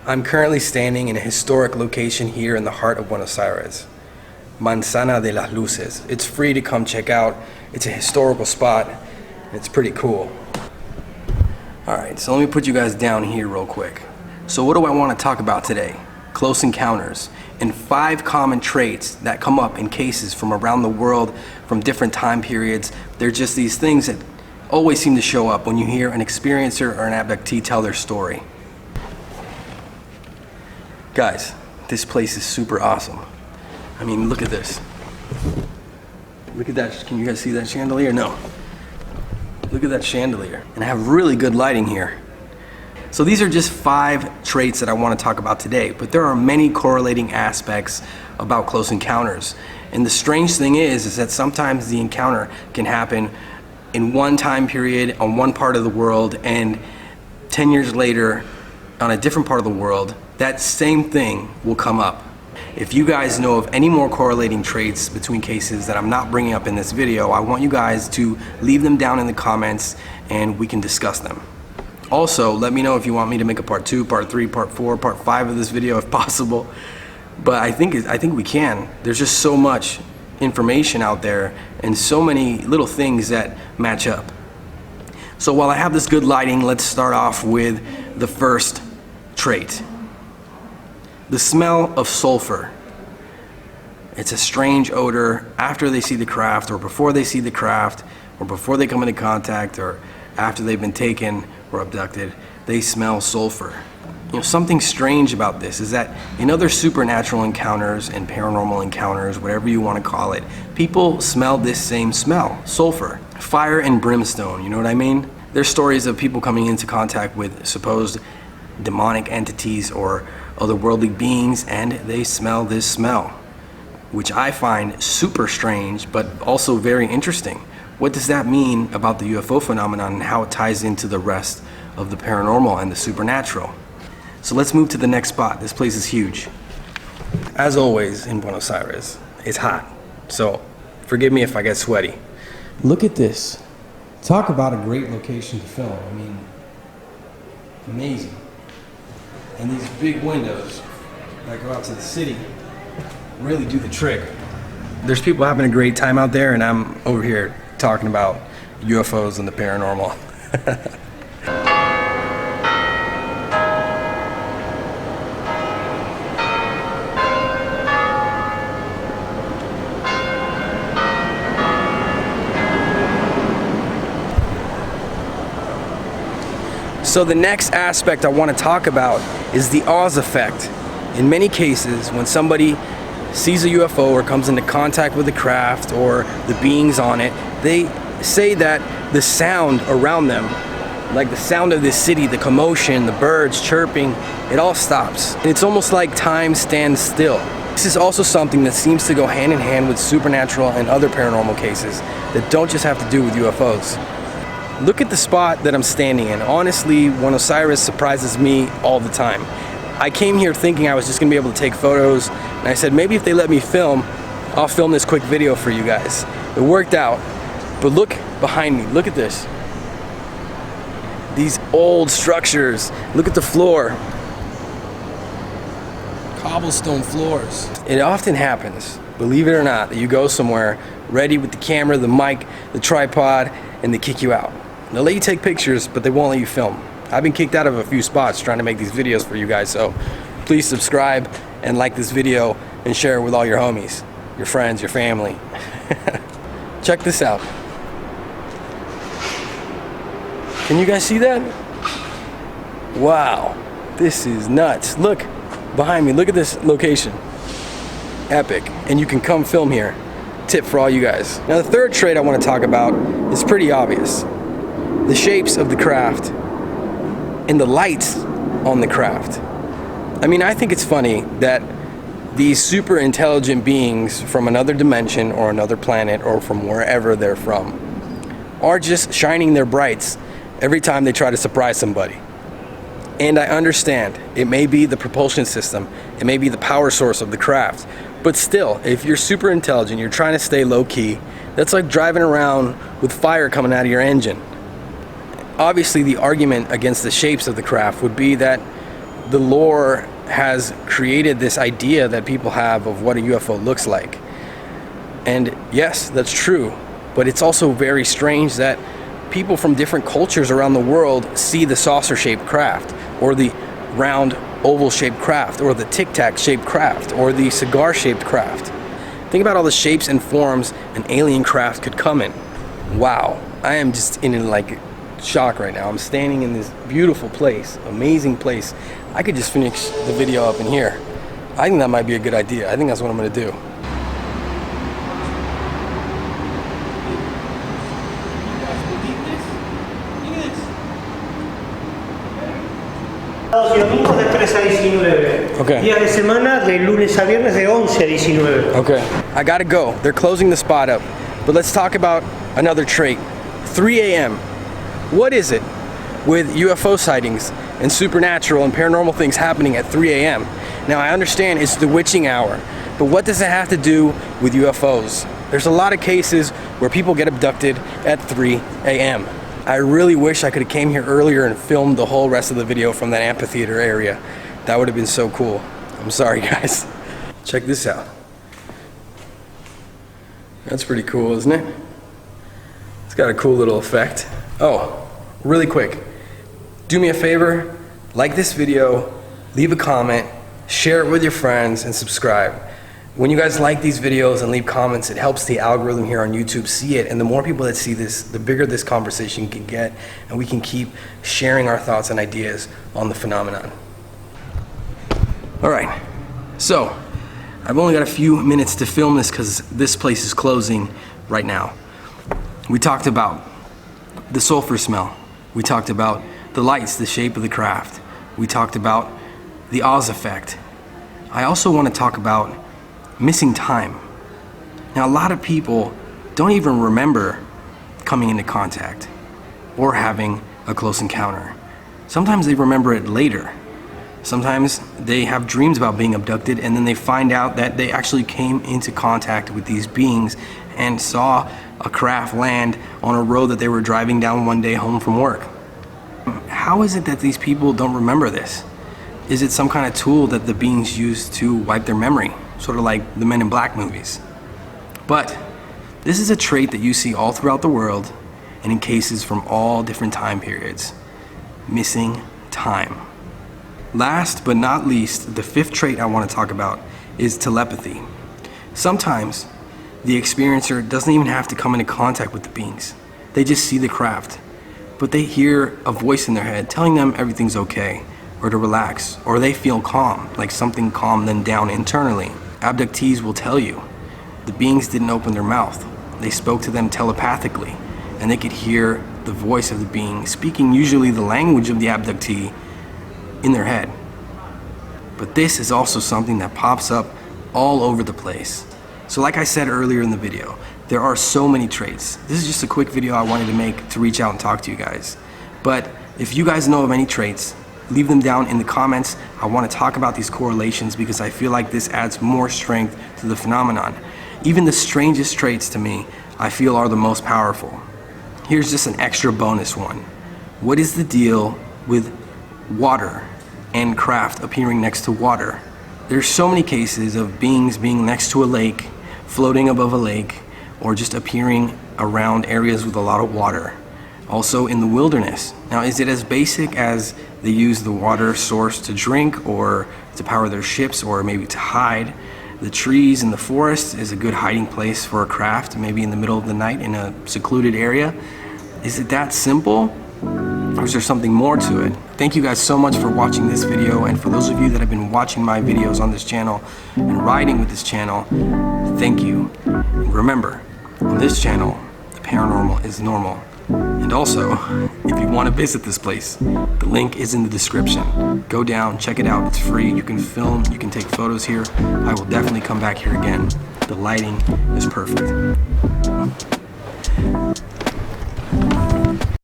I'm currently standing in a historic location here in the heart of Buenos Aires, Manzana de las Luces. It's free to come check out. It's a historical spot. It's pretty cool. Alright, so let me put you guys down here real quick. So what do I want to talk about today? Close encounters and 5 common traits that come up in cases from around the world from different time periods. They're just these things that always seem to show up when you hear an experiencer or an abductee tell their story. Guys, this place is super awesome. I mean, look at this. Look at that. Can you guys see that chandelier? No. Look at that chandelier. And I have really good lighting here. So these are just 5 traits that I want to talk about today, but there are many correlating aspects about close encounters. And the strange thing is that sometimes the encounter can happen in one time period on one part of the world, and 10 years later on a different part of the world, that same thing will come up. If you guys know of any more correlating traits between cases that I'm not bringing up in this video, I want you guys to leave them down in the comments and we can discuss them. Also, let me know if you want me to make a part 2, part 3, part 4, part 5 of this video if possible. But I think we can. There's just so much information out there and so many little things that match up. So while I have this good lighting, let's start off with the first trait. The smell of sulfur. It's a strange odor after they see the craft, or before they see the craft, or before they come into contact, or after they've been taken or abducted. They smell sulfur. You know, something strange about this is that in other supernatural encounters and paranormal encounters, whatever you want to call it, people smell this same smell, sulfur. Fire and brimstone, you know what I mean? There's stories of people coming into contact with supposed demonic entities or otherworldly beings, and they smell this smell, which I find super strange but also very interesting. What does that mean about the UFO phenomenon and how it ties into the rest of the paranormal and the supernatural? So let's move to the next spot. This place is huge. As always in Buenos Aires, it's hot, so forgive me if I get sweaty. Look at this. Talk about a great location to film. I mean, amazing. And these big windows that go out to the city really do the trick. There's people having a great time out there, and I'm over here talking about UFOs and the paranormal. So the next aspect I want to talk about is the Oz effect. In many cases, when somebody sees a UFO or comes into contact with the craft or the beings on it, they say that the sound around them, like the sound of this city, the commotion, the birds chirping, it all stops. It's almost like time stands still. This is also something that seems to go hand in hand with supernatural and other paranormal cases that don't just have to do with UFOs. Look at the spot that I'm standing in. Honestly, Buenos Aires surprises me all the time. I came here thinking I was just gonna be able to take photos, and I said maybe if they let me film, I'll film this quick video for you guys. It worked out, but look behind me, look at this. These old structures, look at the floor. Cobblestone floors. It often happens, believe it or not, that you go somewhere ready with the camera, the mic, the tripod, and they kick you out. They'll let you take pictures, but they won't let you film. I've been kicked out of a few spots trying to make these videos for you guys, so please subscribe and like this video and share it with all your homies, your friends, your family. Check this out. Can you guys see that? Wow, this is nuts. Look behind me, look at this location. Epic, and you can come film here. Tip for all you guys. Now the third trait I want to talk about is pretty obvious. The shapes of the craft and the lights on the craft. I mean, I think it's funny that these super intelligent beings from another dimension or another planet or from wherever they're from are just shining their brights every time they try to surprise somebody. And I understand it may be the propulsion system, it may be the power source of the craft, but still, if you're super intelligent, you're trying to stay low key, that's like driving around with fire coming out of your engine. Obviously, the argument against the shapes of the craft would be that the lore has created this idea that people have of what a UFO looks like. And yes, that's true, but it's also very strange that people from different cultures around the world see the saucer-shaped craft, or the round oval-shaped craft, or the tic-tac-shaped craft, or the cigar-shaped craft. Think about all the shapes and forms an alien craft could come in. Wow, I am just in like shock right now. I'm standing in this beautiful place, amazing place. I could just finish the video up in here. I think that might be a good idea. I think that's what I'm gonna do. Y domingos de 3 a 19. Okay. Días de semana de lunes a viernes de 11 a 19. Okay. I gotta go. They're closing the spot up. But let's talk about another trait. 3 a.m. What is it with UFO sightings and supernatural and paranormal things happening at 3 a.m.? Now, I understand it's the witching hour, but what does it have to do with UFOs? There's a lot of cases where people get abducted at 3 a.m. I really wish I could have came here earlier and filmed the whole rest of the video from that amphitheater area. That would have been so cool. I'm sorry, guys. Check this out. That's pretty cool, isn't it? It's got a cool little effect. Oh, really quick. Do me a favor, like this video, leave a comment, share it with your friends, and subscribe. When you guys like these videos and leave comments, it helps the algorithm here on YouTube see it, and the more people that see this, the bigger this conversation can get, and we can keep sharing our thoughts and ideas on the phenomenon. All right, so I've only got a few minutes to film this because this place is closing right now. We talked about the sulfur smell. We talked about the lights, the shape of the craft. We talked about the Oz effect. I also want to talk about missing time. Now, a lot of people don't even remember coming into contact or having a close encounter. Sometimes they remember it later. Sometimes they have dreams about being abducted, and then they find out that they actually came into contact with these beings and saw a craft land on a road that they were driving down one day home from work. How is it that these people don't remember this? Is it some kind of tool that the beings use to wipe their memory? Sort of like the Men in Black movies. But this is a trait that you see all throughout the world and in cases from all different time periods. Missing time. Last but not least, the fifth trait I want to talk about is telepathy. Sometimes the experiencer doesn't even have to come into contact with the beings. They just see the craft, but they hear a voice in their head telling them everything's okay, or to relax, or they feel calm, like something calmed them down internally. Abductees will tell you the beings didn't open their mouth. They spoke to them telepathically, and they could hear the voice of the being speaking usually the language of the abductee in their head. But this is also something that pops up all over the place. So like I said earlier in the video, there are so many traits. This is just a quick video I wanted to make to reach out and talk to you guys. But if you guys know of any traits, leave them down in the comments. I want to talk about these correlations because I feel like this adds more strength to the phenomenon. Even the strangest traits to me, I feel are the most powerful. Here's just an extra bonus one. What is the deal with water and craft appearing next to water? There's so many cases of beings being next to a lake, floating above a lake, or just appearing around areas with a lot of water. Also in the wilderness. Now, is it as basic as they use the water source to drink or to power their ships or maybe to hide? The trees in the forest is a good hiding place for a craft, maybe in the middle of the night in a secluded area. Is it that simple? Or is there something more to it? Thank you guys so much for watching this video, and for those of you that have been watching my videos on this channel and riding with this channel, thank you. And remember, on this channel, the paranormal is normal. And also, if you want to visit this place, the link is in the description. Go down, check it out, it's free. You can film, you can take photos here. I will definitely come back here again. The lighting is perfect.